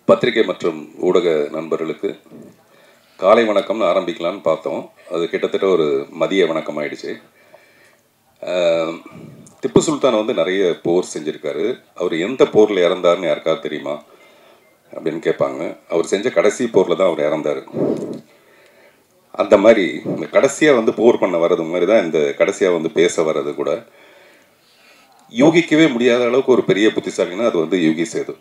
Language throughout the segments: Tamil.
பத்திரிகை மற்றும் ஊடக நண்பர்களுக்கு காலை வணக்கம்னு ஆரம்பிக்கலான்னு பார்த்தோம். அது கிட்டத்தட்ட ஒரு மதிய வணக்கம் ஆயிடுச்சு. திப்பு சுல்தான் வந்து நிறைய போர் செஞ்சுருக்காரு. அவர் எந்த போரில் இறந்தாருன்னு யாருக்காவது தெரியுமா அப்படின்னு கேட்பாங்க. அவர் செஞ்ச கடைசி போரில் தான் அவர் இறந்தார். அந்த மாதிரி இந்த கடைசியாக வந்து போர் பண்ண வர்றது மாதிரி தான் இந்த கடைசியாக வந்து பேச வர்றது கூட யூகிக்கவே முடியாத அளவுக்கு ஒரு பெரிய புத்திசாலின்னா அது வந்து யோகி சேது.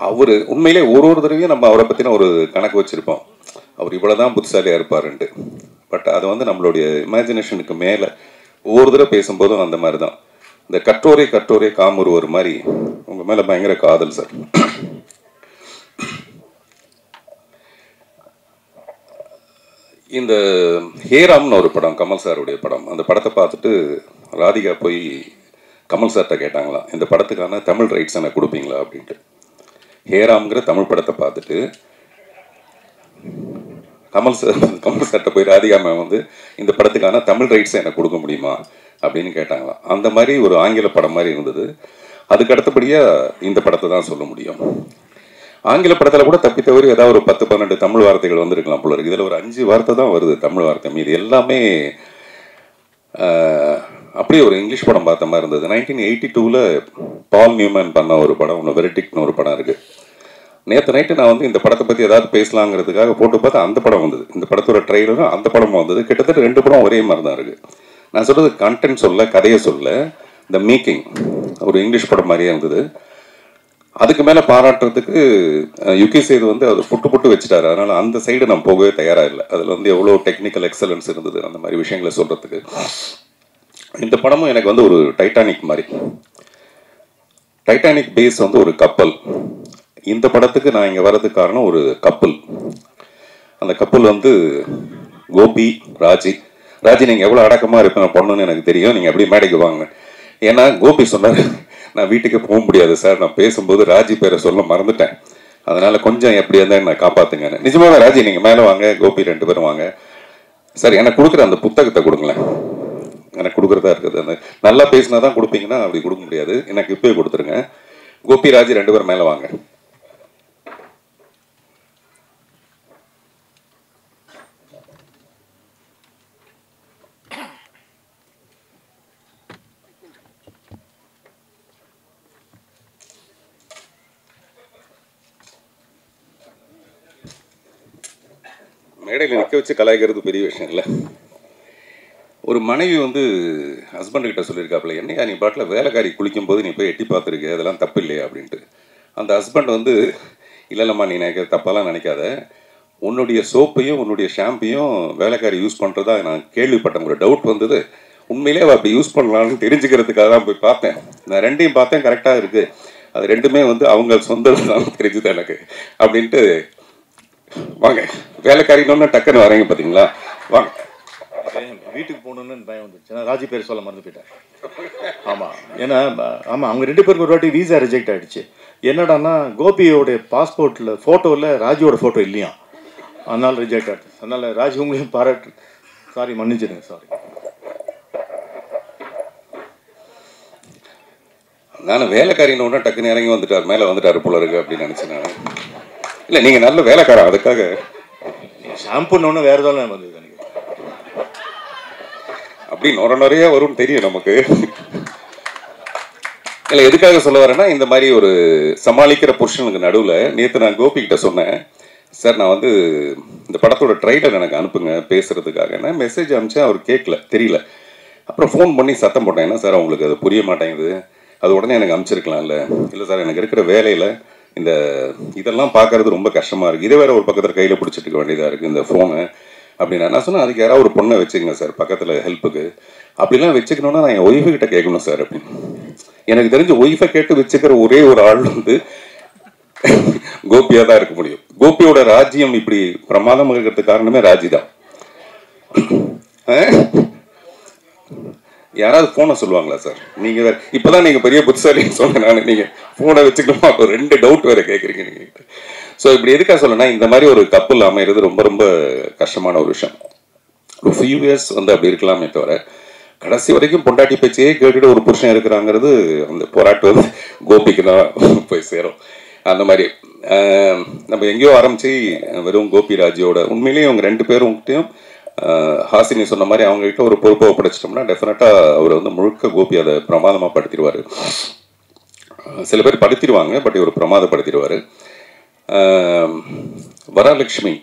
அவர் உண்மையிலே ஒரு தடவையும் நம்ம அவரை பற்றின ஒரு கணக்கு வச்சுருப்போம், அவர் இவ்வளோதான் புத்திசாலியாக இருப்பாருன்ட்டு. பட் அது வந்து நம்மளுடைய இமேஜினேஷனுக்கு மேலே ஒவ்வொரு தடவை பேசும்போதும் அந்த மாதிரி தான். இந்த கற்றோரே காமூர் ஒரு மாதிரி உங்கள் மேலே பயங்கர காதல் சார். இந்த ஹேராம்னு ஒரு படம், கமல் சாருடைய படம். அந்த படத்தை பார்த்துட்டு ராதிகா போய் கமல் சார்கிட்ட கேட்டாங்களாம், இந்த படத்துக்கான தமிழ் ரைட்ஸ் எனக்கு கொடுப்பீங்களா அப்படின்ட்டு. ஹேராம்ங்கிற தமிழ் படத்தை பார்த்துட்டு கமல் சார்கிட்ட போய் ராதிகா மேம் வந்து இந்த படத்துக்கான தமிழ் ரைட்ஸை எனக்கு கொடுக்க முடியுமா அப்படின்னு கேட்டாங்களாம். அந்த மாதிரி ஒரு ஆங்கில படம் மாதிரி இருந்தது. அதுக்கு அடுத்தபடியாக இந்த படத்தை தான் சொல்ல முடியும். ஆங்கில படத்தில் கூட தப்பி தவறி ஏதாவது ஒரு 10-12 தமிழ் வார்த்தைகள் வந்திருக்கலாம் போல இருக்கு. இதில் ஒரு 5 வார்த்தை தான் வருது தமிழ் வார்த்தை. மீது எல்லாமே அப்படியே ஒரு இங்கிலீஷ் படம் பார்த்த மாதிரி இருந்தது. 1982 பால் நியூமன் பண்ண ஒரு படம் ஒன்று, வெரிடிக்ட்னு ஒரு படம் இருக்குது. நேற்று நைட்டு நான் வந்து இந்த படத்தை பற்றி ஏதாவது பேசலாங்கிறதுக்காக போட்டு பார்த்தா அந்த படம் வந்தது. இந்த படத்தோட ட்ரெய்லரும் அந்த படமும் வந்தது. கிட்டத்தட்ட 2 படம் ஒரே மாதிரி தான் இருக்குது. நான் சொல்கிறது கண்டென்ட் சொல்ல, கதையை சொல்ல, இந்த மேக்கிங் ஒரு இங்கிலீஷ் படம் மாதிரியே இருந்தது. அதுக்கு மேலே பாராட்டுறதுக்கு யுகி சேது வந்து அவர் புட்டு வச்சுட்டாரு. அதனால் அந்த சைடு நான் போகவே தயாராக இல்லை. அதில் வந்து எவ்வளோ டெக்னிக்கல் எக்ஸலன்ஸ் இருந்தது அந்த மாதிரி விஷயங்களை சொல்கிறதுக்கு. இந்த படமும் எனக்கு வந்து ஒரு டைட்டானிக் மாதிரி. டைட்டானிக் பேஸ் வந்து ஒரு கப்பல். இந்த படத்துக்கு நான் இங்கே வர்றதுக்கு காரணம் ஒரு கப்பல். அந்த கப்பல் வந்து கோபி, ராஜி. நீங்கள் எவ்வளோ அடக்கமாக இருப்பேன் பொண்ணுன்னு எனக்கு தெரியும், நீங்கள் அப்படியே மேடைக்கு வாங்க. ஏன்னா கோபி சொன்னார், நான் வீட்டுக்கு போக முடியாது சார், நான் பேசும்போது ராஜி பேரை சொல்ல மறந்துட்டேன், அதனால் கொஞ்சம் எப்படியா இருந்தால் என்னை காப்பாற்றுங்க. நிஜமாக ராஜி நீங்கள் மேலே வாங்க, கோபி 2 பேரும் வாங்க. சார் எனக்கு கொடுக்குற அந்த புத்தகத்தை கொடுங்களேன், எனக்கு கொடுக்குறதா இருக்குது. அந்த நல்லா பேசினா தான் கொடுப்பீங்கன்னா அப்படி கொடுக்க முடியாது, எனக்கு இப்போயே கொடுத்துருங்க. கோபி, ராஜி 2 பேரும் மேலே வாங்க. மேடையில் நிற்க வச்சு கலாய்க்கிறது பெரிய விஷயம் இல்லை. ஒரு மனைவி வந்து ஹஸ்பண்டுக்கிட்ட சொல்லியிருக்காப்புல, என்னையா நீ பாட்டில் வேலைக்காரி குளிக்கும்போது நீ போய் எட்டி பார்த்துருக்க, அதெல்லாம் தப்பு இல்லையா அப்படின்ட்டு. அந்த ஹஸ்பண்ட் வந்து, இல்லைல்லம்மா நீ தப்பாலாம் நினைக்காத, உன்னுடைய சோப்பையும் உன்னுடைய ஷாம்பையும் வேலைக்காரி யூஸ் பண்ணுறதா நான் கேள்விப்பட்டேன், ஒரு டவுட் வந்தது, உண்மையிலே அவள் அப்படி யூஸ் பண்ணலான்னு தெரிஞ்சுக்கிறதுக்காக தான் போய் பார்த்தேன். நான் 2யும் பார்த்தேன், கரெக்டாக இருக்குது, அது 2மே வந்து அவங்க சொந்தம் தான் தெரிஞ்சுது எனக்கு அப்படின்ட்டு. வாங்க, வேலைக்காரின்னு டக்குன்னு வரீங்க பார்த்தீங்களா, வாங்க. வீட்டுக்கு போகணுன்னு பயம் வந்துச்சு, ஏன்னா ராஜி பேர் சொல்ல மறந்து போயிட்டேன். ஆமாம், ஏன்னா ஆமாம் அவங்க 2 பேருக்கு ஒரு வாட்டி வீசா ரிஜெக்ட் ஆகிடுச்சு. என்னடான்னா கோபியோடைய பாஸ்போர்ட்டில் ஃபோட்டோவில் ராஜியோட ஃபோட்டோ இல்லையா, அதனால் ரிஜெக்ட் ஆகிடுச்சு. அதனால் ராஜி உங்களையும் பாராட்டு, சாரி மன்னிச்சிடுங்க, சாரி. நான் வேலைக்காரின்னு ஒன்றா டக்குன்னு இறங்கி வந்துட்டார், மேலே வந்துட்டார் போல இருக்கு அப்படின்னு நினச்சேன் நான். இல்லை நீங்கள் நல்ல வேலைக்காரன், அதுக்காக ஷாம்புன்னு வேறு ஏதாவது வந்தது எனக்கு அப்படி நிறைய வரும்னு தெரியும் நமக்கு. இல்லை எதுக்காக சொல்ல வரேன்னா, இந்த மாதிரி ஒரு சமாளிக்கிற பொசிஷனுக்கு நடுவில் நேற்று நான் கோபிக்கிட்ட சொன்னேன், சார் நான் வந்து இந்த படத்தோட ட்ரைலர் எனக்கு அனுப்புங்க பேசுகிறதுக்காக. நான் மெசேஜ் அனுப்பிச்சேன், அவர் கேட்கல, தெரியல. அப்புறம் ஃபோன் பண்ணி சத்தம் போட்டேன், என்ன சார் அவங்களுக்கு அது புரிய மாட்டேங்குது, அது உடனே எனக்கு அனுப்பிச்சிருக்கலாம்ல. இல்லை சார் எனக்கு இருக்கிற வேலையில் இந்த இதெல்லாம் பார்க்கறது ரொம்ப கஷ்டமாக இருக்குது, இதே வேறு ஒரு பக்கத்தில் கையில் பிடிச்சிட்டு இருக்க வேண்டியதாக இருக்குது இந்த ஃபோனு அப்படின்னா. நான் சொன்னேன், அதுக்கு யாராவது ஒரு பொண்ணை வச்சுக்கங்க சார் பக்கத்தில் ஹெல்ப்புக்கு, அப்படிலாம் வச்சுக்கணுன்னா நான் என் ஒய்ஃபுக்கிட்ட கேட்கணும் சார் அப்படின்னு. எனக்கு தெரிஞ்ச ஒய்ஃபை கேட்டு வச்சுக்கிற ஒரே ஒரு ஆள் வந்து கோபியாக தான் இருக்க முடியும். கோபியோட ராஜ்யம் இப்படி பிரமாதமாக இருக்கிறதுக்கு காரணமே ராஜி தான். யாராவது ஃபோனை சொல்லுவாங்களா சார்? நீங்கள் வேறு இப்போ தான் நீங்கள் பெரிய புத்திசாலின்னு சொன்னேன் நான், நீங்கள் ஃபோனை வச்சுக்கணுமா, ஒரு 2 டவுட் வேறு கேட்குறீங்க நீங்கள். ஸோ இப்படி எதுக்காக சொல்லனா, இந்த மாதிரி ஒரு கப்பல் அமைகிறது ரொம்ப ரொம்ப கஷ்டமான ஒரு விஷயம். ஒரு ஃபியூ இயர்ஸ் வந்து அப்படி இருக்கலாமே தவிர, கடைசி வரைக்கும் பொண்டாட்டி பேச்சையே கேட்டுட்டு ஒரு புருஷன் இருக்கிறாங்கிறது அந்த போராட்டம் வந்து கோபிக்கு தான் போய் சேரும். அந்த மாதிரி நம்ம எங்கேயோ ஆரம்பித்து வெறும் கோபிராஜோட உண்மையிலேயே அவங்க 2 பேரும்கிட்டையும் ஹாசினி சொன்ன மாதிரி அவங்ககிட்ட ஒரு பொறுப்பை ஒப்படைச்சிட்டோம்னா டெஃபினட்டாக அவர் வந்து முழுக்க கோபி அதை பிரமாதமாக படுத்திடுவார். சில பேர் படுத்திடுவாங்க, பட் இவர் பிரமாதப்படுத்திடுவார். வரலட்சுமி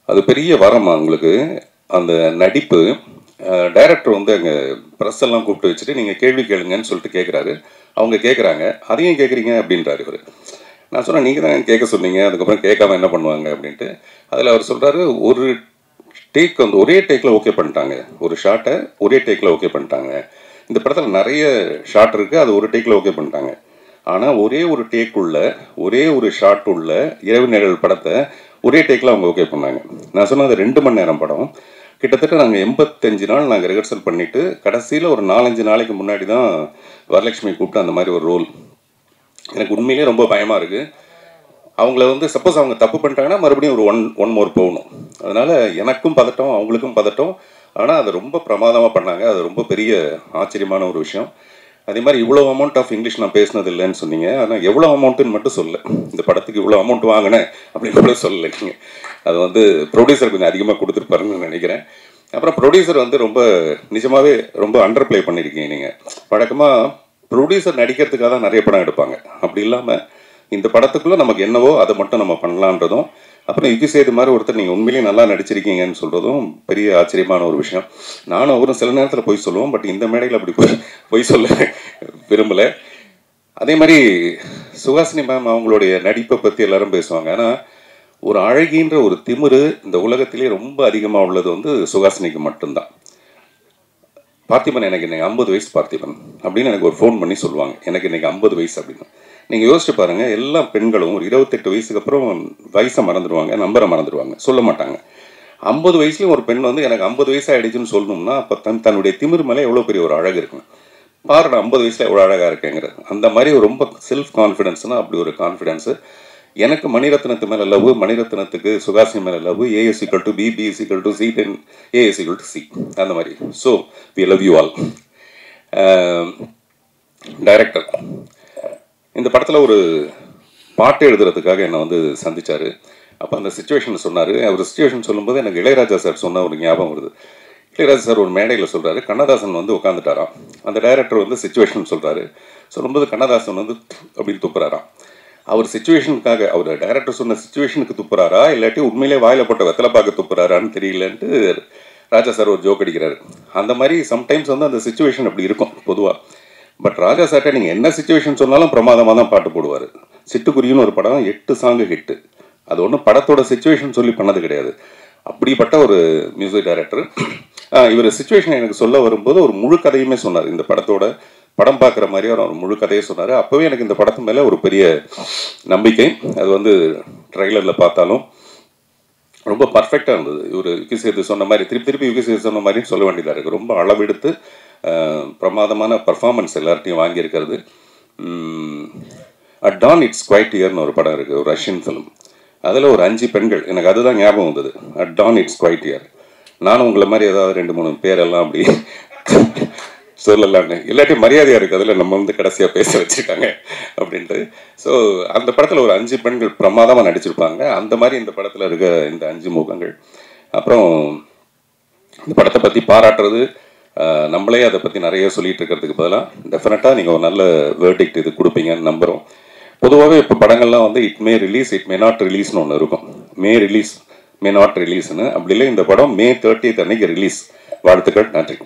அது பெரிய வரம் அவங்களுக்கு. அந்த நடிப்பு டைரக்டர் வந்து அங்கே ப்ரெஸ் எல்லாம் கூப்பிட்டு வச்சுட்டு நீங்கள் கேள்வி கேளுங்கன்னு சொல்லிட்டு கேட்குறாரு. அவங்க கேட்குறாங்க, அதையும் கேட்குறீங்க அப்படின்றாரு இவர். நான் சொன்னேன், நீங்கள் தான் கேட்க சொன்னீங்க, அதுக்கப்புறம் கேட்காம என்ன பண்ணுவாங்க அப்படின்ட்டு. அதில் அவர் சொல்கிறாரு, ஒரு டேக் வந்து ஒரே டேக்கில் ஓகே பண்ணிட்டாங்க, ஒரு ஷாட்டை ஒரே டேக்கில் ஓகே பண்ணிட்டாங்க. இந்த படத்தில் நிறைய ஷாட் இருக்குது, அது ஒரு டேக்கில் ஓகே பண்ணிட்டாங்க. ஆனால் ஒரே ஒரு டேக் உள்ள ஒரே ஒரு ஷாட் உள்ள இரவு நிழல் படத்தை ஒரே டேக்கில் அவங்க ஓகே பண்ணாங்க. நான் சொன்னது 2 மணி நேரம் படம். கிட்டத்தட்ட நாங்கள் 85 நாள் நாங்கள் ரிஹர்சல் பண்ணிவிட்டு கடைசியில் ஒரு 4-5 நாளைக்கு முன்னாடி தான் வரலட்சுமி கூப்பிட்டு அந்த மாதிரி ஒரு ரோல். எனக்கு உண்மையிலேயே ரொம்ப பயமாக இருக்குது. அவங்கள வந்து சப்போஸ் அவங்க தப்பு பண்ணிட்டாங்கன்னா மறுபடியும் ஒரு ஒன் மோர் போகணும். அதனால் எனக்கும் பதட்டம், அவங்களுக்கும் பதட்டம். ஆனால் அதை ரொம்ப பிரமாதமாக பண்ணாங்க. அது ரொம்ப பெரிய ஆச்சரியமான ஒரு விஷயம். அதே மாதிரி இவ்வளோ அமௌண்ட் ஆஃப் இங்கிலீஷ் நான் பேசினது இல்லைன்னு சொன்னீங்க. ஆனால் எவ்வளோ அமௌண்ட்டுன்னு மட்டும் சொல்ல, இந்த படத்துக்கு இவ்வளோ அமௌண்ட் வாங்கினேன் அப்படின்னு கூட சொல்லலை நீங்கள். அது வந்து ப்ரொடியூசர் கொஞ்சம் அதிகமாக கொடுத்துருப்பாருன்னு நினைக்கிறேன். அப்புறம் ப்ரொடியூசர் வந்து ரொம்ப நிஜமாகவே ரொம்ப அண்டர் ப்ளே பண்ணியிருக்கீங்க நீங்கள். வழக்கமாக ப்ரொடியூசர் நடிக்கிறதுக்காக தான் நிறைய படம் எடுப்பாங்க. அப்படி இல்லாமல் இந்த படத்துக்குள்ளே நமக்கு என்னவோ அதை மட்டும் நம்ம பண்ணலான்றதும், அப்புறம் யுகி சேது மாதிரி ஒருத்தர் நீங்கள் உண்மையிலேயே நல்லா நடிச்சிருக்கீங்கன்னு சொல்கிறதும் பெரிய ஆச்சரியமான ஒரு விஷயம். நானும் அவரும் சில நேரத்தில் போய் சொல்லுவோம், பட் இந்த மேடையில் அப்படி போய் சொல்ல விரும்பலை. அதே மாதிரி சுஹாசினி மேம் அவங்களுடைய நடிப்பை பற்றி எல்லாரும் பேசுவாங்க. ஆனால் ஒரு அழகின்ற ஒரு திமிரு இந்த உலகத்திலே ரொம்ப அதிகமாக உள்ளது வந்து சுஹாசினிக்கு மட்டும்தான். பார்த்திபன் எனக்கு இன்னைக்கு 50 வயசு பார்த்திபன் அப்படின்னு எனக்கு ஒரு ஃபோன் பண்ணி சொல்லுவாங்க, எனக்கு இன்னைக்கு 50 வயசு அப்படின்னு. நீங்கள் யோசிச்சு பாருங்கள், எல்லா பெண்களும் ஒரு 28 வயசுக்கு அப்புறம் வயசை மறந்துடுவாங்க, நம்பரை மறந்துடுவாங்க, சொல்ல மாட்டாங்க. 50 வயசுலேயும் ஒரு பெண் வந்து எனக்கு 50 வயசு ஆகிடுச்சுன்னு சொல்லணும்னா அப்போ தன்னுடைய திமிர் மேலே எவ்வளோ பெரிய ஒரு அழகு இருக்குங்க. பாரு, நான் 50 வயசில் எவ்வளோ அழகாக இருக்கேங்கிறது. அந்த மாதிரி ரொம்ப செல்ஃப் கான்ஃபிடென்ஸ்னால் அப்படி ஒரு கான்ஃபிடென்ஸு. எனக்கு மணிரத்னத்து மேலே லவ், மணிரத்னத்துக்கு சுஹாசினி மேலே love. AS = B, B = C, then AS = C, அந்த மாதிரி. So we love you all. Director இந்த படத்தில் ஒரு பாட்டு எழுதுறதுக்காக என்னை வந்து சந்தித்தார். அப்போ அந்த சுச்சுவேஷன் சொன்னார். அவர் சுச்சுவேஷன் சொல்லும்போது எனக்கு இளையராஜா சார் சொன்ன ஒரு ஞாபகம் வருது. இளையராஜா சார் ஒரு மேடையில் சொல்கிறாரு, கண்ணதாசன் வந்து உட்காந்துட்டாராம். அந்த டைரக்டர் வந்து சுச்சுவேஷன் சொல்கிறாரு. சொல்லும்போது கண்ணதாசன் வந்து அப்படின்னு துப்புறாராம். அவர் சுச்சுவேஷனுக்காக, அவர் டைரக்டர் சொன்ன சுச்சுவேஷனுக்கு துப்புறாரா இல்லாட்டி உண்மையிலே வாயில் போட்ட வெத்தலை பார்க்க துப்புறாரான்னு தெரியலன்ட்டு ராஜா சார் ஒரு ஜோக் அடிக்கிறாரு. அந்த மாதிரி சம்டைம்ஸ் வந்து அந்த சுச்சுவேஷன் அப்படி இருக்கும் பொதுவாக. பட் ராஜா சார்ட்ட நீங்கள் என்ன சுச்சுவேஷன் சொன்னாலும் பிரமாதமாக தான் பாட்டு போடுவார். சிட்டுக்குருவின்னு ஒரு படம் 8 சாங்கு ஹிட்டு. அது ஒன்றும் படத்தோட சுச்சுவேஷன் சொல்லி பண்ணது கிடையாது. அப்படிப்பட்ட ஒரு மியூசிக் டைரக்டர். இவர் சுச்சுவேஷன் எனக்கு சொல்ல வரும்போது ஒரு முழு கதையுமே சொன்னார். இந்த படத்தோட படம் பார்க்குற மாதிரி ஒரு முழு கதையை சொன்னார். அப்போவே எனக்கு இந்த படத்து மேலே ஒரு பெரிய நம்பிக்கை. அது வந்து ட்ரைலரில் பார்த்தாலும் ரொம்ப பர்ஃபெக்டாக இருந்தது. இவர் யுகி சேது சொன்ன மாதிரி திருப்பி யுகி சேது சொன்ன மாதிரின்னு சொல்ல வேண்டியதாக இருக்குது. ரொம்ப அளவெடுத்து பிரமாதமான பர்ஃபார்மன்ஸ் எல்லார்ட்டையும் வாங்கியிருக்கிறது. அட் டான் இட்ஸ் குவைட் இயர்னு ஒரு படம் இருக்குது, ஒரு ரஷ்யன் ஃபிலிம். அதில் ஒரு 5 பெண்கள், எனக்கு அதுதான் ஞாபகம் வந்தது. At dawn it's quiet here. நானும் உங்களை மாதிரி ஏதாவது 2-3 பேரெல்லாம் அப்படி சொல்லலான்னு, இல்லாட்டி மரியாதையாக இருக்குது அதில் நம்ம வந்து கடைசியாக பேச வச்சுருக்காங்க அப்படின்ட்டு. ஸோ அந்த படத்தில் ஒரு 5 பெண்கள் பிரமாதமாக நடிச்சிருப்பாங்க. அந்த மாதிரி இந்த படத்தில் இருக்க இந்த 5 முகங்கள். அப்புறம் இந்த படத்தை பற்றி பாராட்டுறது, நம்மளே அதை பற்றி நிறைய சொல்லிகிட்டு இருக்கிறதுக்கு பதிலாக டெஃபினட்டாக நீங்கள் ஒரு நல்ல வேர்டிக்ட் இது கொடுப்பீங்கன்னு நம்புகிறோம். பொதுவாகவே இப்போ படங்கள்லாம் வந்து it may release, it may not ரிலீஸ்னு ஒன்று இருக்கும். மே ரிலீஸ், மே நாட் ரிலீஸ்னு. அப்படி இல்லை, இந்த படம் May 30 அன்னைக்கு ரிலீஸ். வாழ்த்துக்கள், நன்றி.